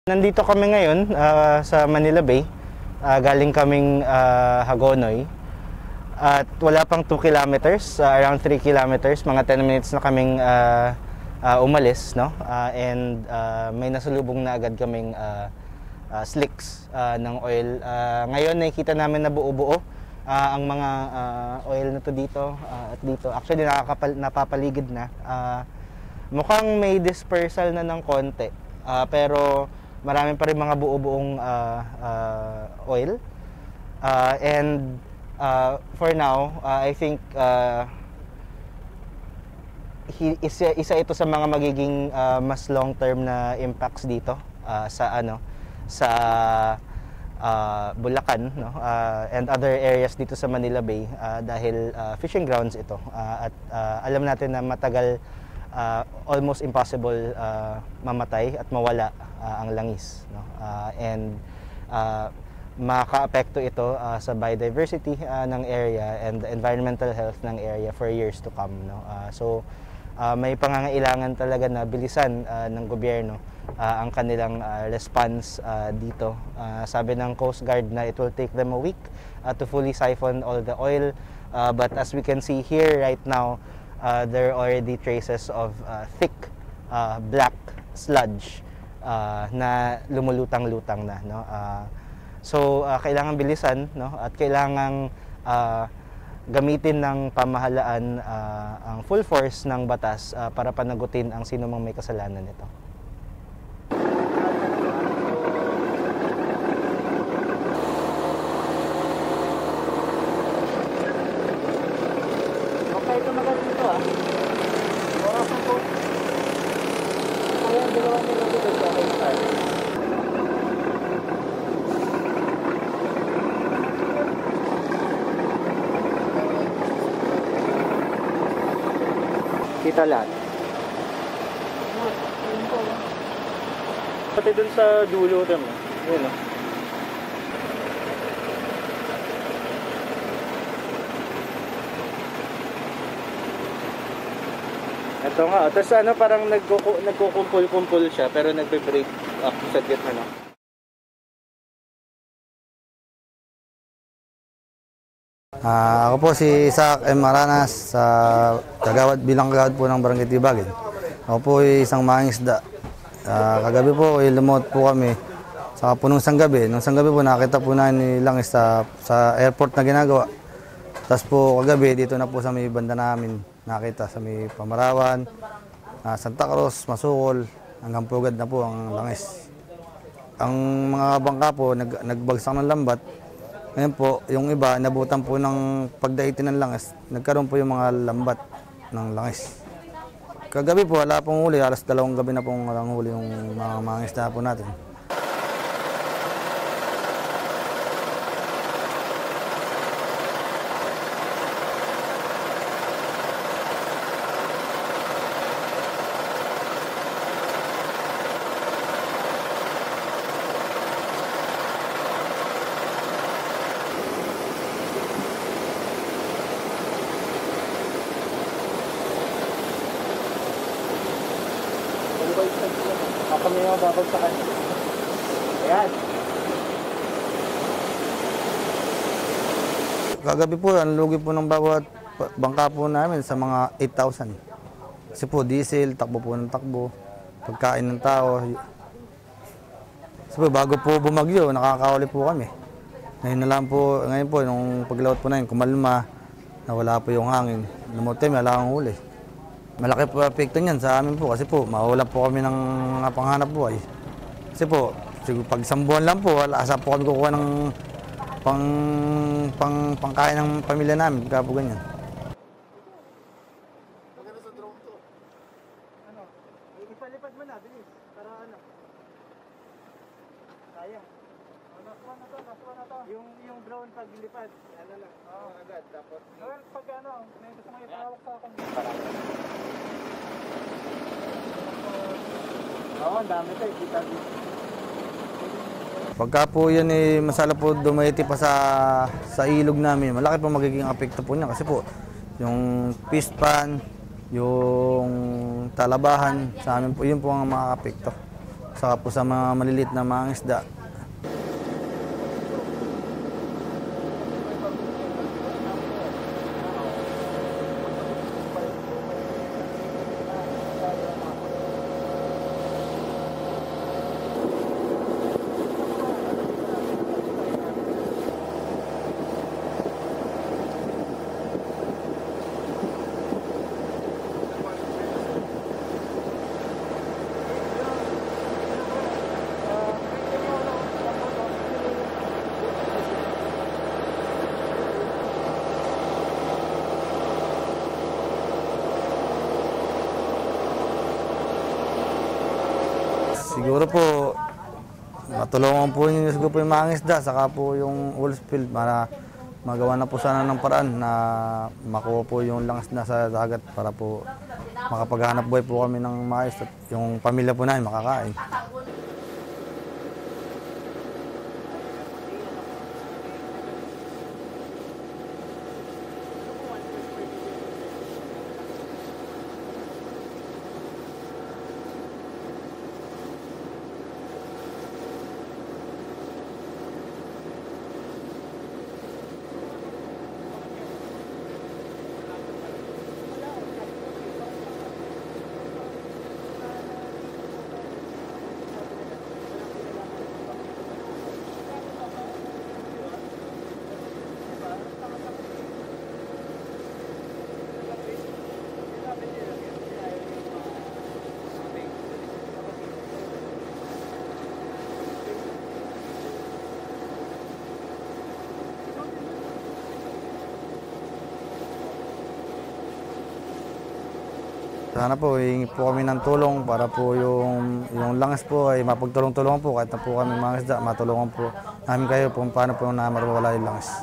Nandito kami ngayon sa Manila Bay. Galing kaming Hagonoy. At wala pang 2 kilometers, around 3 kilometers, mga 10 minutes na kaming umalis, no? And may nasalubong na agad kaming slicks ng oil. Ngayon nakikita namin na buo-buo ang mga oil na to dito at dito. Actually napapaligid na. Mukhang may dispersal na ng konti, pero marami pa rin mga buo-buong oil. And for now, I think isa ito sa mga magiging mas long-term na impacts dito sa Bulacan, no? And other areas dito sa Manila Bay dahil fishing grounds ito. At alam natin na matagal, almost impossible mamatay at mawala ang langis, no? And maka-apekto ito sa biodiversity ng area and the environmental health ng area for years to come, no? So may pangangailangan talaga na bilisan ng gobyerno ang kanilang response dito. Sabi ng Coast Guard na it will take them a week to fully siphon all the oil, but as we can see here right now, there are already traces of thick black sludge na lumulutang-lutang na, no? So kailangan bilisan, no? At kailangang gamitin ng pamahalaan ang full force ng batas para panagutin ang sino mang may kasalanan nito. Okay, ito maganda dito Orasan po. Kaya ang dalawa nila dito sa start. Kita lahat. Pati dun sa dulo rin. Yun, no? Ito nga. Tapos parang nagkukumpul-kumpul siya pero nagbe-break up sa gitna, no? Ako po si Isaac M. Maranas, bilang kagawad po ng Barangay Tibagin. Ako po ay isang mangingisda. Kagabi po ay lumot po kami sa punong sanggabi. Nung sanggabi po nakita po namin langis sa airport na ginagawa. Tapos po kagabi dito na po sa may banda namin nakita sa may Pamarawan, Santa Cruz, Masukol, hanggang Pugad na po ang langis. Ang mga bangka po nagbagsak ng lambat. Ngayon po, yung iba, nabutan po ng pagdaitin ng langis, nagkaroon po yung mga lambat ng langis. Kagabi po, wala pong huli, alas 2 gabi na pong walang huli yung mga mangingisda po natin. Kami yung babagsakan. Ayan. Kagabi po, ang lugi po ng bawat bangka po namin sa mga 8,000. Kasi po, diesel, takbo po ng takbo, pagkain ng tao. Kasi po, bago po bumagyo, nakakahuli po kami. Ngayon po, nung paglawat po namin, kumalma, nawala po yung hangin. Namutim, wala akong huli. Malaki po epekto niyan sa amin po kasi po mawala po kami ng panghanap buhay. Kasi po, pag isang buwan lang po, asa po kami kukuha ng pangkain ng pamilya namin, kaya po ganyan. Maganda sa drone to. Ipalipad mo na, bilis. Para sayang. Nasuwa na to. Yung drone pag lipad, lang. Agad. Tapos, pag may gusto mo ipahawak sa akin. Oo, ang dami tayo. Kita dito. Pagka po yan masala po dumaiti pa sa ilog namin, malaki po magiging apekto po niya kasi po yung fish pan, yung talabahan sa amin po, yun po ang makakapekto. saka po sa mga maliliit na mga isda. Siguro po, matulungan po niyo siguro po yung mga isda, saka po yung oil spill para magawa na po sana ng paraan na makuha po yung langas na sa dagat para po makapaghanap buhay po kami ng mais at yung pamilya po namin makakain. Sana po, hihingi po kami ng tulong para po yung langas po ay mapagtulong-tulungan po kahit na po kami mga isda, matulungan po namin kayo kung paano po na mawala yung langas.